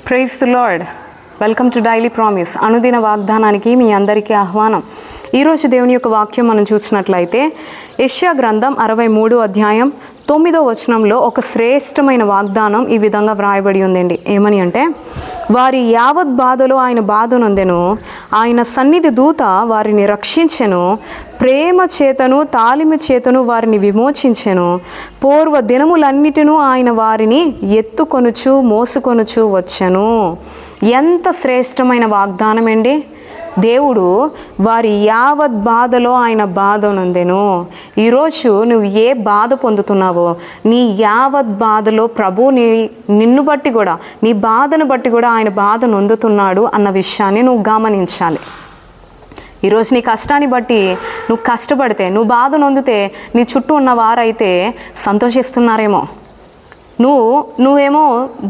Praise the Lord. Welcome to daily promise. అనుదిన వాగ్దానానికి మీ అందరికీ ఆహ్వానం. ఈరోజు దేవుని యొక్క వాక్యం మనం చూసినట్లయితే యెషయా గ్రంథం 63వ అధ్యాయం 9వ వచనంలో ఒక శ్రేష్టమైన వాగ్దానం ఈ విధంగా వ్రాయబడి ఉందండి. ఏమని అంటే, వారి యావత్ బాధలో ఆయన బాధ నొందెను, ఆయన సన్నిధి దూత వారిని రక్షించెను, ప్రేమ చేతను తాలిమి చేతను వారిని విమోచించెను, పూర్వ దినములన్నిటినూ ఆయన వారిని ఎత్తుకొనుచు మోసుకొనుచు వచ్చెను. ఎంత శ్రేష్టమైన వాగ్దానం అండి. దేవుడు వారి యావత్ బాధలో ఆయన బాధ నొందెను. ఈరోజు నువ్వు ఏ బాధ పొందుతున్నావో నీ యావత్ బాధలో ప్రభు నిన్ను బట్టి కూడా, నీ బాధను బట్టి కూడా ఆయన బాధ నొందుతున్నాడు అన్న విషయాన్ని నువ్వు గమనించాలి. ఈరోజు నీ కష్టాన్ని బట్టి నువ్వు కష్టపడితే, నువ్వు బాధ నొందితే నీ చుట్టూ ఉన్న వారైతే సంతోషిస్తున్నారేమో. నువ్వేమో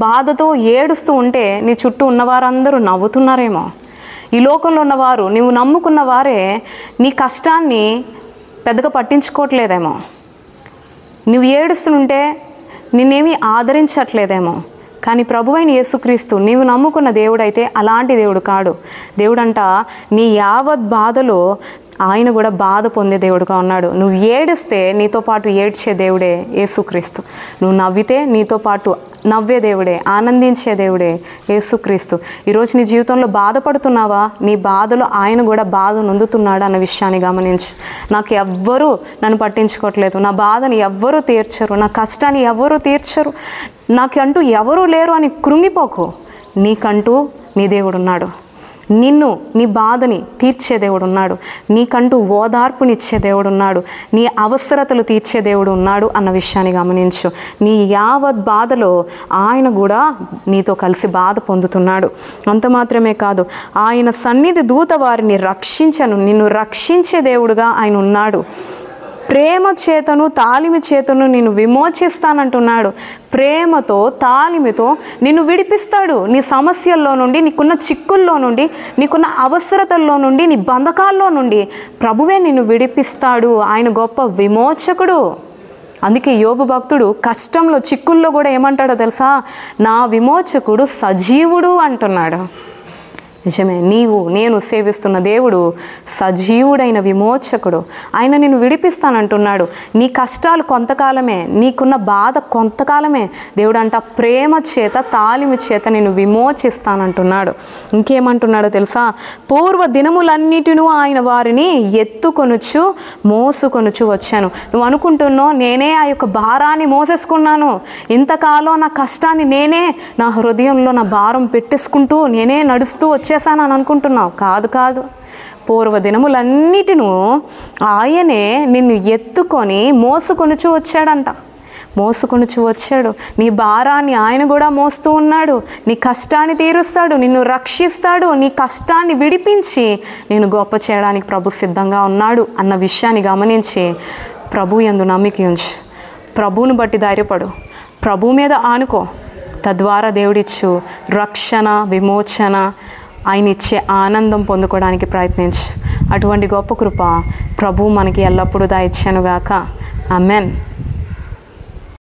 బాధతో ఏడుస్తూ ఉంటే నీ చుట్టూ ఉన్నవారందరూ నవ్వుతున్నారేమో. ఈ లోకంలో ఉన్నవారు, నువ్వు నమ్ముకున్న వారే నీ కష్టాన్ని పెద్దగా పట్టించుకోవట్లేదేమో. నువ్వు ఏడుస్తుంటే నిన్నేమీ ఆదరించట్లేదేమో. కానీ ప్రభువైన యేసుక్రీస్తు నీవు నమ్ముకున్న దేవుడైతే అలాంటి దేవుడు కాడు. దేవుడంట నీ యావత్ బాధలో ఆయన కూడా బాధ పొందే దేవుడుగా ఉన్నాడు. నువ్వు ఏడిస్తే నీతో పాటు ఏడ్చే దేవుడే యేసుక్రీస్తు. నువ్వు నవ్వితే నీతో పాటు నవ్వే దేవుడే, ఆనందించే దేవుడే యేసుక్రీస్తు. ఈరోజు నీ జీవితంలో బాధపడుతున్నావా? నీ బాధలో ఆయన కూడా బాధ నొందుతున్నాడు అన్న విషయాన్ని గమనించు. నాకు ఎవ్వరూ నన్ను పట్టించుకోవట్లేదు, నా బాధని ఎవ్వరూ తీర్చరు, నా కష్టాన్ని ఎవ్వరూ తీర్చరు, నాకంటూ ఎవరూ లేరు అని కృంగిపోకు. నీకంటూ నీ దేవుడు ఉన్నాడు. నిన్ను, నీ బాధని తీర్చే దేవుడు ఉన్నాడు. నీకంటూ ఓదార్పునిచ్చే దేవుడు ఉన్నాడు. నీ అవసరతలు తీర్చే దేవుడు ఉన్నాడు అన్న విషయాన్ని గమనించు. నీ యావత్ బాధలో ఆయన కూడా నీతో కలిసి బాధ పొందుతున్నాడు. అంత మాత్రమే కాదు, ఆయన సన్నిధి దూత వారిని రక్షించను. నిన్ను రక్షించే దేవుడుగా ఆయన ఉన్నాడు. ప్రేమ చేతను తాలిమి చేతను నిన్ను విమోచిస్తానంటున్నాడు. ప్రేమతో తాలిమితో నిన్ను విడిపిస్తాడు. నీ సమస్యల్లో నుండి, నీకున్న చిక్కుల్లో నుండి, నీకున్న అవసరతల్లో నుండి, నీ బంధకాల్లో నుండి ప్రభువే నిన్ను విడిపిస్తాడు. ఆయన గొప్ప విమోచకుడు. అందుకే యోబు భక్తుడు కష్టంలో, చిక్కుల్లో కూడా ఏమంటాడో తెలుసా? నా విమోచకుడు సజీవుడు అంటున్నాడు. నిజమే, నేను సేవిస్తున్న దేవుడు సజీవుడైన విమోచకుడు. ఆయన నిన్ను విడిపిస్తానంటున్నాడు. నీ కష్టాలు కొంతకాలమే, నీకున్న బాధ కొంతకాలమే. దేవుడు అంట ప్రేమ చేత తాలిమి చేత నిన్ను విమోచిస్తానంటున్నాడు. ఇంకేమంటున్నాడో తెలుసా? పూర్వ దినములన్నిటినూ ఆయన వారిని ఎత్తుకొనుచు మోసుకొనుచు వచ్చాను. నువ్వు అనుకుంటున్నావు నేనే ఆ యొక్క భారాన్ని మోసేసుకున్నాను, ఇంతకాలం నా కష్టాన్ని నేనే నా హృదయంలో నా భారం పెట్టేసుకుంటూ నేనే నడుస్తూ వచ్చాను అని అనుకుంటున్నావు. కాదు. పూర్వ దినములన్నిటినూ ఆయనే నిన్ను ఎత్తుకొని మోసుకొనుచు వచ్చాడంట. మోసుకొనుచు వచ్చాడు. నీ భారాన్ని ఆయన కూడా మోస్తూ ఉన్నాడు. నీ కష్టాన్ని తీరుస్తాడు, నిన్ను రక్షిస్తాడు, నీ కష్టాన్ని విడిపించి నేను గొప్ప చేయడానికి ప్రభు సిద్ధంగా ఉన్నాడు అన్న విషయాన్ని గమనించి ప్రభు యందు నమ్మిక ఉంచు. ప్రభువును బట్టి ధైర్యపడు, ప్రభు మీద ఆనుకో. తద్వారా దేవుడిచ్చు రక్షణ, విమోచన, ఆయన ఇచ్చే ఆనందం పొందుకోవడానికి ప్రయత్నించు. అటువంటి గొప్ప కృప ప్రభు మనకి ఎల్లప్పుడూ దయచేయునుగాక. ఆమేన్.